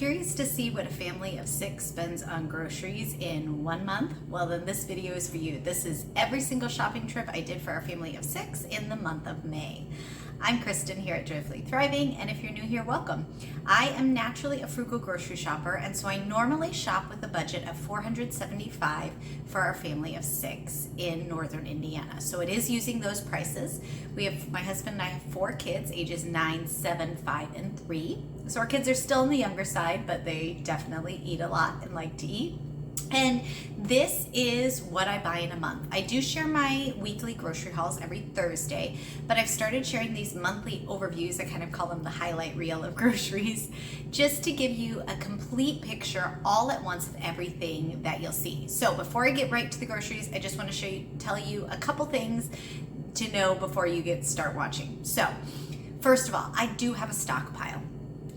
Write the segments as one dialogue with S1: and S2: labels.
S1: Curious to see what a family of 6 spends on groceries in 1 month? Well, then this video is for you. This is every single shopping trip I did for our family of 6 in the month of May. I'm Kristen here at Joyfully Thriving, and if you're new here, welcome. I am naturally a frugal grocery shopper, and so I normally shop with a budget of $475 for our family of 6 in northern Indiana. So it is using those prices. My husband and I have 4 kids, ages 9, 7, 5, and 3. So our kids are still on the younger side, but they definitely eat a lot and like to eat. And this is what I buy in a month. I do share my weekly grocery hauls every Thursday, but I've started sharing these monthly overviews. I kind of call them the highlight reel of groceries, just to give you a complete picture all at once of everything that you'll see. So before I get right to the groceries, I just want to tell you a couple things to know before you start watching. So first of all, I do have a stockpile.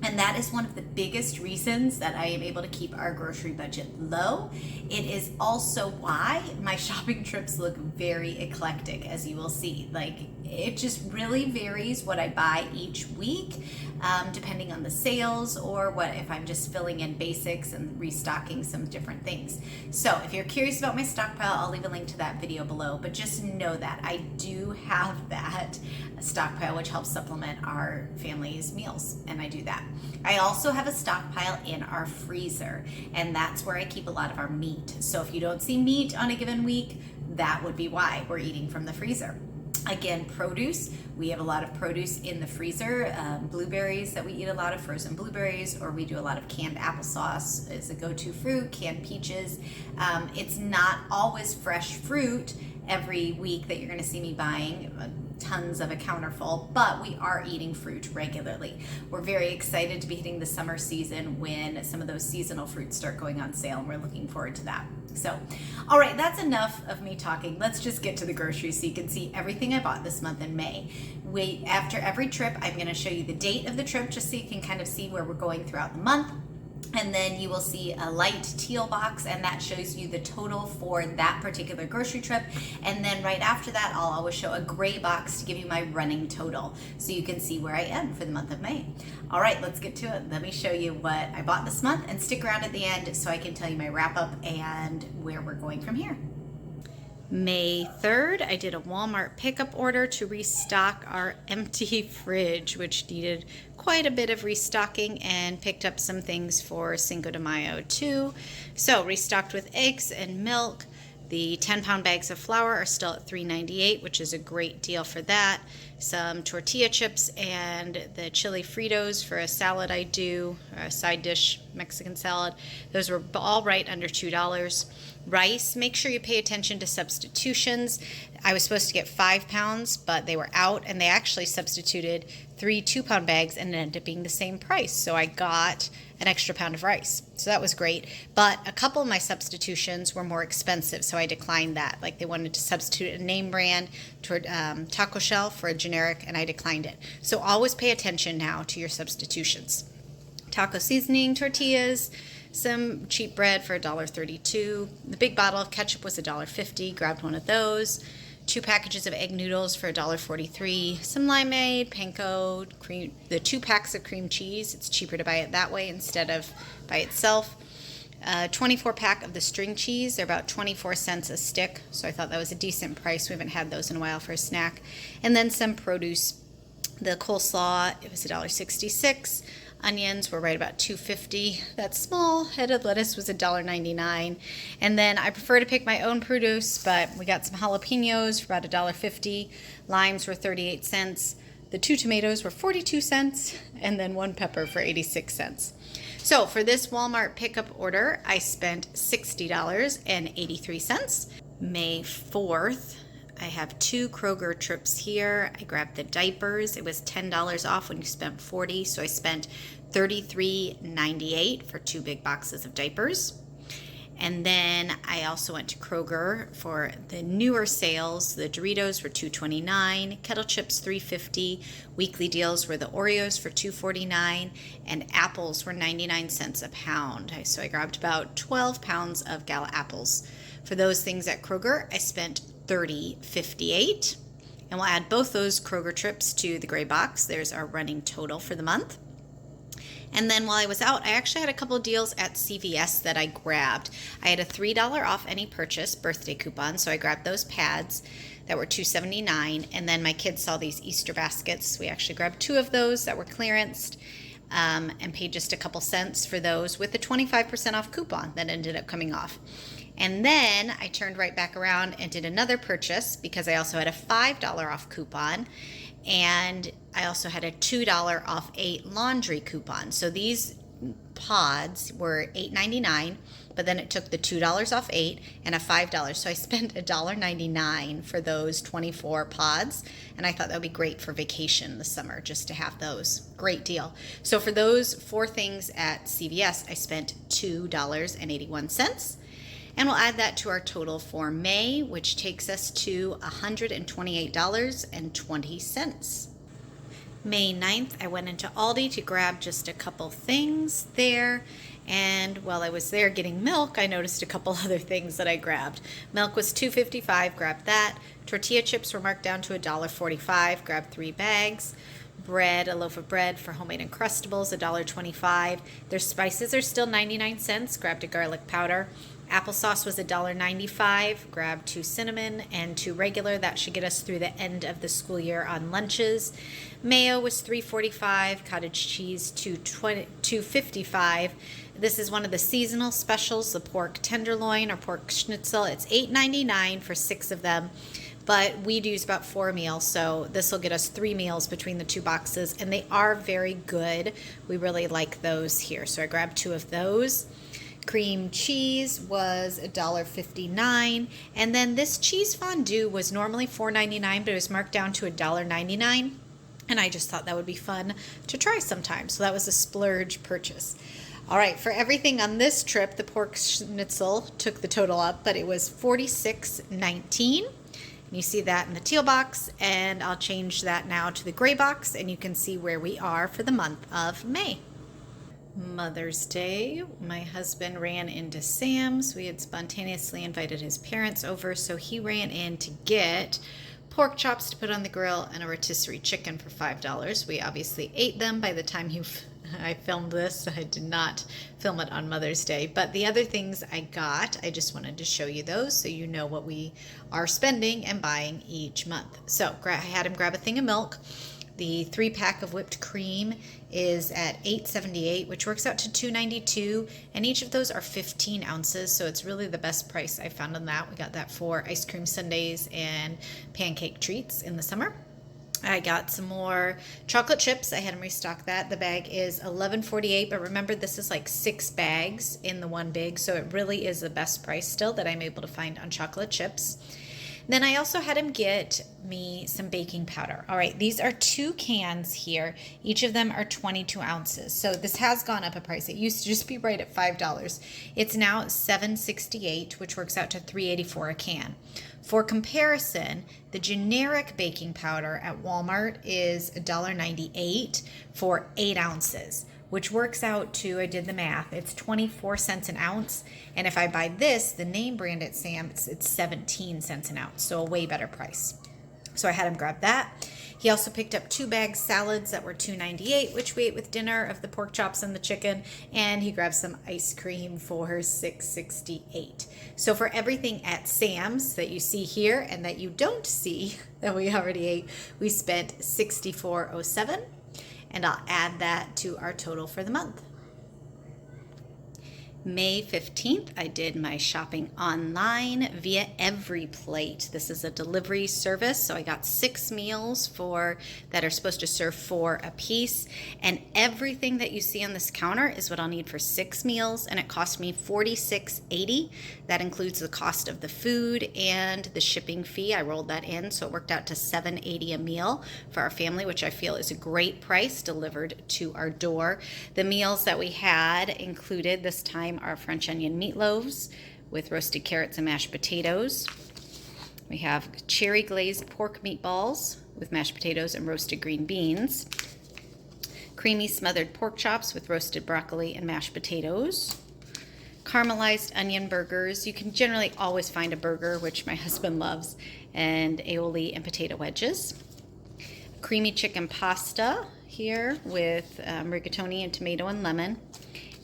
S1: And that is one of the biggest reasons that I am able to keep our grocery budget low. It is also why my shopping trips look very eclectic, as you will see. Like, it just really varies what I buy each week, depending on the sales or what if I'm just filling in basics and restocking some different things. So if you're curious about my stockpile, I'll leave a link to that video below, but just know that I do have that stockpile, which helps supplement our family's meals, and I do that. I also have a stockpile in our freezer, and that's where I keep a lot of our meat. So if you don't see meat on a given week, that would be why we're eating from the freezer. Again, produce, we have a lot of produce in the freezer. Blueberries that we eat a lot of, frozen blueberries, or we do a lot of canned applesauce is a go-to fruit, canned peaches. It's not always fresh fruit every week that you're gonna see me buying tons of a counter full, but we are eating fruit regularly. We're very excited to be hitting the summer season when some of those seasonal fruits start going on sale, and we're looking forward to that. So, all right, that's enough of me talking. Let's just get to the groceries so you can see everything I bought this month in May. After every trip, I'm gonna show you the date of the trip just so you can kind of see where we're going throughout the month. And then you will see a light teal box, and that shows you the total for that particular grocery trip. And then right after that, I'll always show a gray box to give you my running total, so you can see where I am for the month of May. All right, let's get to it. Let me show you what I bought this month, and stick around at the end so I can tell you my wrap up and where we're going from here. May 3rd, I did a Walmart pickup order to restock our empty fridge, which needed quite a bit of restocking, and picked up some things for Cinco de Mayo too. So restocked with eggs and milk. The 10-pound bags of flour are still at $3.98, which is a great deal for that. Some tortilla chips and the chili Fritos for a salad I do, a side dish Mexican salad. Those were all right under $2. Rice, make sure you pay attention to substitutions. I was supposed to get 5 pounds, but they were out, and they actually substituted 3 2-pound bags, and it ended up being the same price. So I got an extra pound of rice. So that was great. But a couple of my substitutions were more expensive, so I declined that. Like, they wanted to substitute a name brand toward taco shell for a generic, and I declined it. So always pay attention now to your substitutions. Taco seasoning, tortillas, some cheap bread for $1.32. The big bottle of ketchup was $1.50. Grabbed one of those. 2 packages of egg noodles for $1.43. Some limeade, panko, cream. The 2 packs of cream cheese. It's cheaper to buy it that way instead of by itself. 24 pack of the string cheese. They're about 24 cents a stick, so I thought that was a decent price. We haven't had those in a while for a snack. And then some produce. The coleslaw, it was $1.66. Onions were right about $2.50. That small headed lettuce was $1.99. And then I prefer to pick my own produce, but we got some jalapenos for about $1.50. Limes were 38 cents. The 2 tomatoes were 42 cents, and then 1 pepper for 86 cents. So for this Walmart pickup order, I spent $60.83. May 4th, I have 2 Kroger trips here. I grabbed the diapers. It was $10 off when you spent $40, so I spent $33.98 for 2 big boxes of diapers. And then I also went to Kroger for the newer sales. The Doritos were $2.29, kettle chips $3.50. Weekly deals were the Oreos for $2.49, and apples were 99 cents a pound. So I grabbed about 12 pounds of gala apples. For those things at Kroger, I spent $30.58. And we'll add both those Kroger trips to the gray box. There's our running total for the month. And then while I was out, I actually had a couple of deals at CVS that I grabbed. I had a $3 off any purchase birthday coupon, so I grabbed those pads that were $2.79. And then my kids saw these Easter baskets. We actually grabbed 2 of those that were clearanced and paid just a couple cents for those with a 25% off coupon that ended up coming off. And then I turned right back around and did another purchase because I also had a $5 off coupon. And I also had a $2 off a laundry coupon. So these pods were $8.99, but then it took the $2 off 8 and a $5. So I spent $1.99 for those 24 pods. And I thought that would be great for vacation this summer, just to have those. Great deal. So for those 4 things at CVS, I spent $2.81. And we'll add that to our total for May, which takes us to $128.20. May 9th, I went into Aldi to grab just a couple things there. And while I was there getting milk, I noticed a couple other things that I grabbed. Milk was $2.55, grabbed that. Tortilla chips were marked down to $1.45, grabbed 3 bags. Bread, a loaf of bread for homemade Uncrustables, $1.25. Their spices are still 99 cents, grabbed a garlic powder. Applesauce was $1.95, grabbed 2 cinnamon and 2 regular. That should get us through the end of the school year on lunches. Mayo was $3.45, cottage cheese $2.55. This is one of the seasonal specials, the pork tenderloin or pork schnitzel. It's $8.99 for 6 of them. But we'd use about 4 meals, so this will get us 3 meals between the 2 boxes, and they are very good. We really like those here, so I grabbed 2 of those. Cream cheese was $1.59, and then this cheese fondue was normally $4.99, but it was marked down to $1.99, and I just thought that would be fun to try sometime, so that was a splurge purchase. All right, for everything on this trip, the pork schnitzel took the total up, but it was $46.19. You see that in the teal box, and I'll change that now to the gray box, and you can see where we are for the month of May. Mother's Day, my husband ran into Sam's. We had spontaneously invited his parents over, so he ran in to get pork chops to put on the grill and a rotisserie chicken for $5. We obviously ate them by the time I filmed this. I did not film it on Mother's Day, but the other things I got, I just wanted to show you those so you know what we are spending and buying each month. So I had him grab a thing of milk. The 3-pack of whipped cream is at $8.78, which works out to $2.92, and each of those are 15 ounces, so it's really the best price I found on that. We got that for ice cream sundaes and pancake treats in the summer. I got some more chocolate chips. I had them restock that. The bag is $11.48, but remember this is like 6 bags in the one big, so it really is the best price still that I'm able to find on chocolate chips. Then I also had him get me some baking powder. All right, these are 2 cans here. Each of them are 22 ounces. So this has gone up a price. It used to just be right at $5. It's now $7.68, which works out to $3.84 a can. For comparison, the generic baking powder at Walmart is $1.98 for 8 ounces, which works out to, I did the math, it's 24 cents an ounce. And if I buy this, the name brand at Sam's, it's 17 cents an ounce, so a way better price. So I had him grab that. He also picked up 2 bags salads that were $2.98, which we ate with dinner of the pork chops and the chicken, and he grabbed some ice cream for $6.68. So for everything at Sam's that you see here and that you don't see that we already ate, we spent $64.07, and I'll add that to our total for the month. May 15th, I did my shopping online via EveryPlate. This is a delivery service, so I got 6 meals that are supposed to serve 4 a piece, and everything that you see on this counter is what I'll need for 6 meals, and it cost me $46.80. That includes the cost of the food and the shipping fee. I rolled that in, so it worked out to $7.80 a meal for our family, which I feel is a great price delivered to our door. The meals that we had included this time our French onion meatloaves with roasted carrots and mashed potatoes. We have cherry glazed pork meatballs with mashed potatoes and roasted green beans. Creamy smothered pork chops with roasted broccoli and mashed potatoes. Caramelized onion burgers. You can generally always find a burger, which my husband loves, and aioli and potato wedges. Creamy chicken pasta. here with rigatoni and tomato and lemon.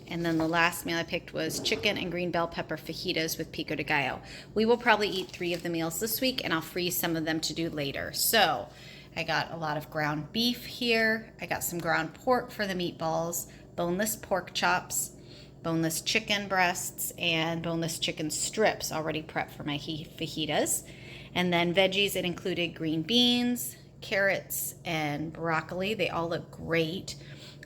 S1: And then the last meal I picked was chicken and green bell pepper fajitas with pico de gallo. We will probably eat 3 of the meals this week, and I'll freeze some of them to do later. So I got a lot of ground beef here. I got some ground pork for the meatballs, boneless pork chops, boneless chicken breasts, and boneless chicken strips already prepped for my fajitas. And then veggies, it included green beans, carrots, and broccoli. They all look great.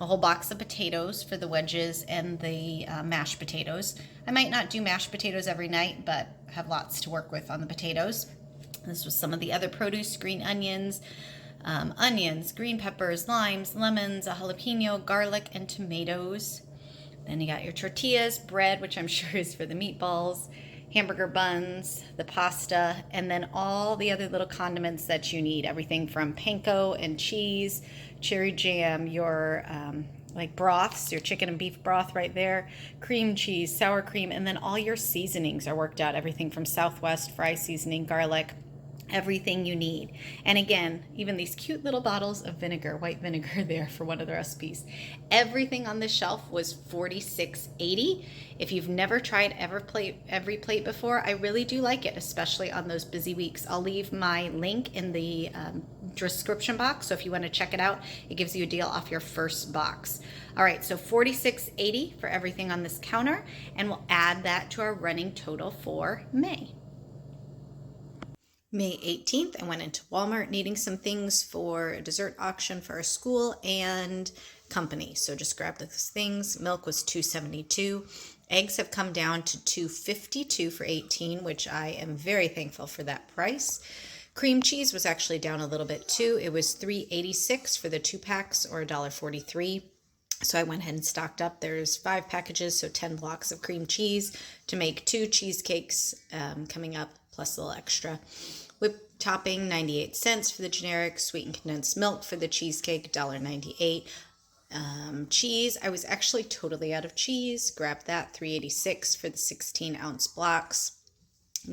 S1: A whole box of potatoes for the wedges and the mashed potatoes. I might not do mashed potatoes every night, but have lots to work with on the potatoes. This was some of the other produce: green onions, green peppers, limes, lemons, a jalapeno, garlic, and tomatoes. Then you got your tortillas, bread, which I'm sure is for the meatballs, hamburger buns, the pasta, and then all the other little condiments that you need. Everything from panko and cheese, cherry jam, your like broths, your chicken and beef broth right there, cream cheese, sour cream, and then all your seasonings are worked out. Everything from Southwest fry seasoning, garlic, everything you need. And again, even these cute little bottles of vinegar, white vinegar there for one of the recipes. Everything on this shelf was $46.80. If you've never tried every plate before, I really do like it, especially on those busy weeks. I'll leave my link in the description box, so if you want to check it out, it gives you a deal off your first box. All right, so $46.80 for everything on this counter, and we'll add that to our running total for May. May 18th, I went into Walmart needing some things for a dessert auction for our school and company. So just grabbed those things. Milk was $2.72. Eggs have come down to $2.52 for 18, which I am very thankful for that price. Cream cheese was actually down a little bit too. It was $3.86 for the 2 packs, or $1.43. So I went ahead and stocked up. There's 5 packages, so 10 blocks of cream cheese to make 2 cheesecakes coming up, plus a little extra. Whipped topping, 98 cents for the generic. Sweetened condensed milk for the cheesecake, $1.98. Cheese, I was actually totally out of cheese. Grabbed that, $3.86 for the 16-ounce blocks.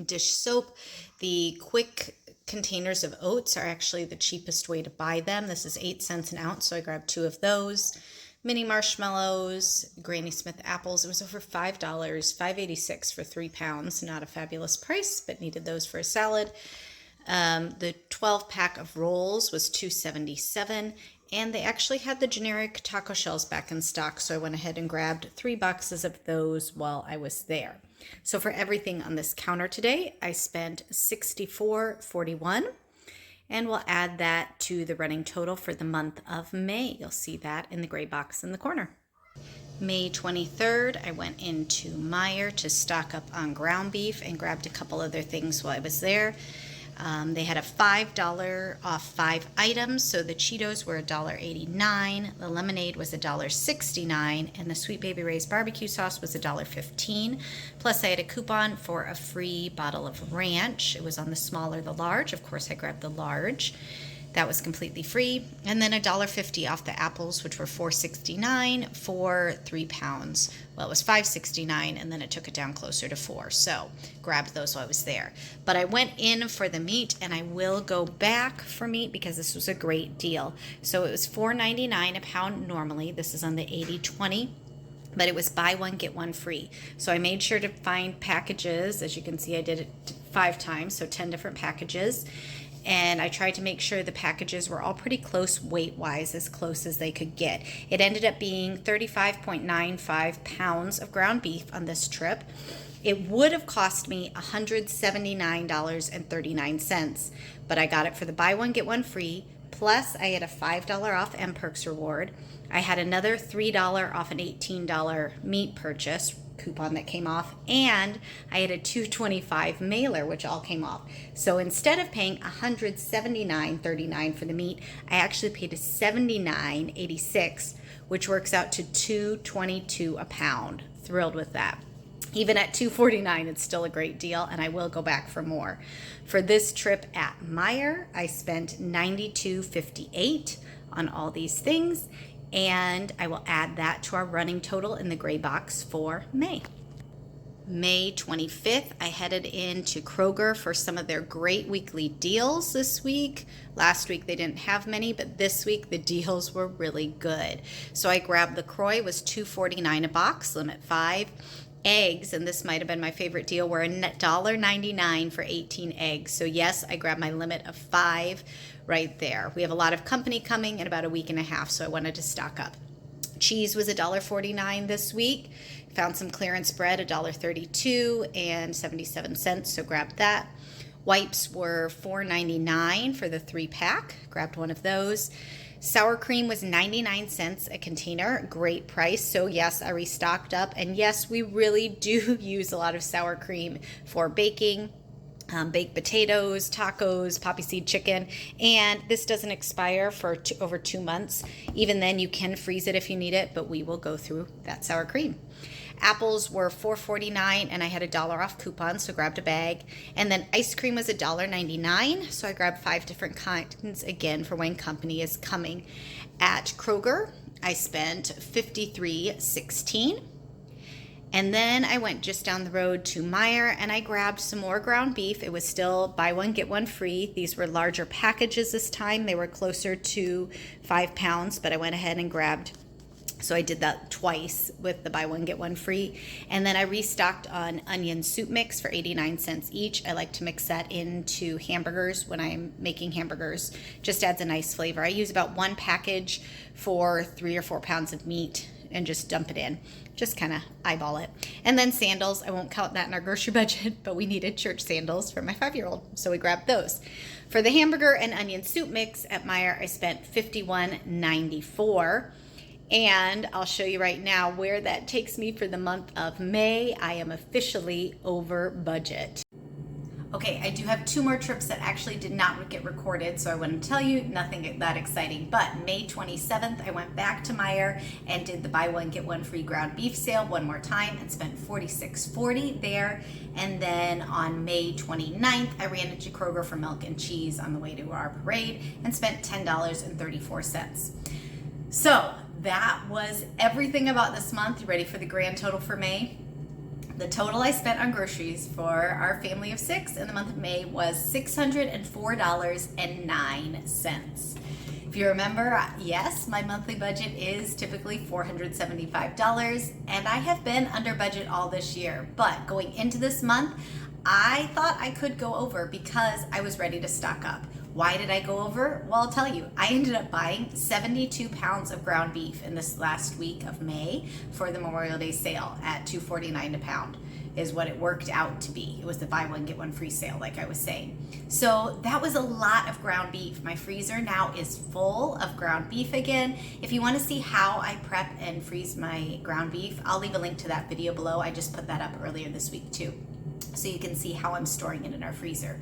S1: Dish soap, the quick containers of oats are actually the cheapest way to buy them. This is 8 cents an ounce, so I grabbed 2 of those. Mini marshmallows, Granny Smith apples. It was over $5, $5.86 for 3 pounds. Not a fabulous price, but needed those for a salad. The 12-pack of rolls was $2.77, and they actually had the generic taco shells back in stock, so I went ahead and grabbed 3 boxes of those while I was there. So for everything on this counter today, I spent $64.41. And we'll add that to the running total for the month of May. You'll see that in the gray box in the corner. May 23rd, I went into Meijer to stock up on ground beef and grabbed a couple other things while I was there. They had a $5 off 5 items, so the Cheetos were $1.89, the lemonade was $1.69, and the Sweet Baby Ray's barbecue sauce was $1.15. Plus, I had a coupon for a free bottle of ranch. It was on the small or the large. Of course, I grabbed the large. That was completely free. And then $1.50 off the apples, which were $4.69 for 3 pounds. Well, it was $5.69, and then it took it down closer to $4. So grabbed those while I was there. But I went in for the meat, and I will go back for meat because this was a great deal. So it was $4.99 a pound normally. This is on the 80/20. But it was buy one, get one free. So I made sure to find packages. As you can see, I did it 5 times, so 10 different packages. And I tried to make sure the packages were all pretty close weight-wise, as close as they could get. It ended up being 35.95 pounds of ground beef on this trip. It would have cost me $179.39, but I got it for the buy one, get one free. Plus, I had a $5 off M-Perks reward. I had another $3 off an $18 meat purchase coupon that came off, and I had a $2.25 mailer, which all came off. So instead of paying $179.39 for the meat, I actually paid $79.86, which works out to $2.22 a pound. Thrilled with that. Even at $2.49, it's still a great deal, and I will go back for more. For this trip at Meijer, I spent $92.58 on all these things, and I will add that to our running total in the gray box for May. May 25th, I headed into Kroger for some of their great weekly deals this week. Last week they didn't have many, but this week the deals were really good. So I grabbed the Croy, was $2.49 a box, limit 5. Eggs, and this might have been my favorite deal, were $1.99 for 18 eggs. So yes, I grabbed my limit of 5 right there. We have a lot of company coming in about a week and a half, so I wanted to stock up. Cheese was $1.49 this week. Found some clearance bread, $1.32 and 77 cents, so grabbed that. Wipes were $4.99 for the 3-pack. Grabbed one of those. Sour cream was 99 cents a container. Great price. So yes, I restocked up. And yes, we really do use a lot of sour cream for baking. Baked potatoes, tacos, poppy seed chicken, and this doesn't expire for over 2 months. Even then, you can freeze it if you need it, but we will go through that sour cream. Apples were $4.49, and I had $1 off coupon, so grabbed a bag. And then ice cream was $1.99, so I grabbed 5 different kinds, again, for when company is coming. At Kroger, I spent $53.16. And then I went just down the road to Meijer and I grabbed some more ground beef. It was still buy one, get one free. These were larger packages this time. They were closer to 5 pounds, but I went ahead and grabbed. So I did that twice with the buy one, get one free. And then I restocked on onion soup mix for 89 cents each. I like to mix that into hamburgers when I'm making hamburgers. Just adds a nice flavor. I use about 1 package for 3 or 4 pounds of meat and just dump it in. Just kind of eyeball it. And then sandals, I won't count that in our grocery budget, but we needed church sandals for my 5-year-old, so we grabbed those. For the hamburger and onion soup mix at Meijer, I spent $51.94. And I'll show you right now where that takes me for the month of May. I am officially over budget. Okay, I do have 2 more trips that actually did not get recorded, so I wouldn't tell you, nothing that exciting. But May 27th, I went back to Meijer and did the buy one, get one free ground beef sale one more time and spent $46.40 there. And then on May 29th, I ran into Kroger for milk and cheese on the way to our parade and spent $10.34. So that was everything about this month. You ready for the grand total for May? The total I spent on groceries for our family of 6 in the month of May was $604.09. If you remember, yes, my monthly budget is typically $475, and I have been under budget all this year. But going into this month, I thought I could go over because I was ready to stock up. Why did I go over? Well, I'll tell you. I ended up buying 72 pounds of ground beef in this last week of May for the Memorial Day sale at $2.49 a pound is what it worked out to be. It was the buy one, get one free sale, like I was saying. So that was a lot of ground beef. My freezer now is full of ground beef again. If you want to see how I prep and freeze my ground beef, I'll leave a link to that video below. I just put that up earlier this week too, so you can see how I'm storing it in our freezer.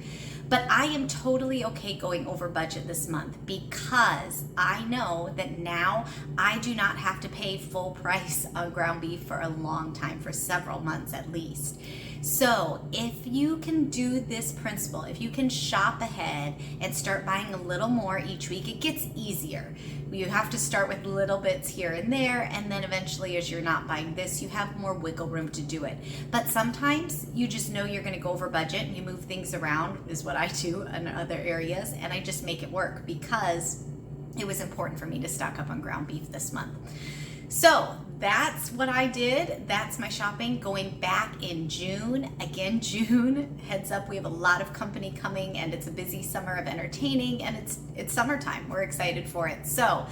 S1: But I am totally okay going over budget this month because I know that now I do not have to pay full price on ground beef for a long time, for several months at least. So if you can do this principle, if you can shop ahead and start buying a little more each week, it gets easier. You have to start with little bits here and there, and then eventually as you're not buying this, you have more wiggle room to do it. But sometimes you just know you're going to go over budget and you move things around, is what I do in other areas, and I just make it work because it was important for me to stock up on ground beef this month. So that's what I did. That's my shopping. Going back in June. Again, June, heads up, we have a lot of company coming and it's a busy summer of entertaining and it's summertime. We're excited for it. So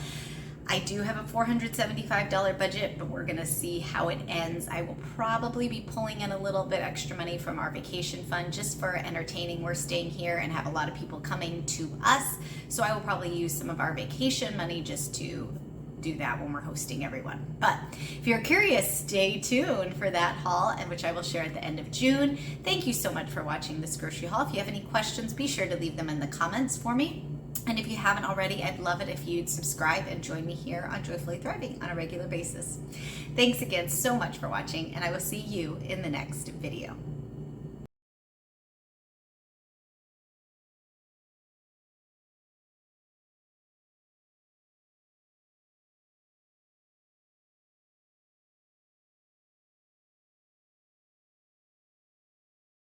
S1: I do have a $475 budget, but we're gonna see how it ends. I will probably be pulling in a little bit extra money from our vacation fund just for entertaining. We're staying here and have a lot of people coming to us. So I will probably use some of our vacation money just to do that when we're hosting everyone. But if you're curious, stay tuned for that haul, and which I will share at the end of June. Thank you so much for watching this grocery haul. If you have any questions, be sure to leave them in the comments for me. And if you haven't already, I'd love it if you'd subscribe and join me here on Joyfully Thriving on a regular basis. Thanks again so much for watching, and I will see you in the next video.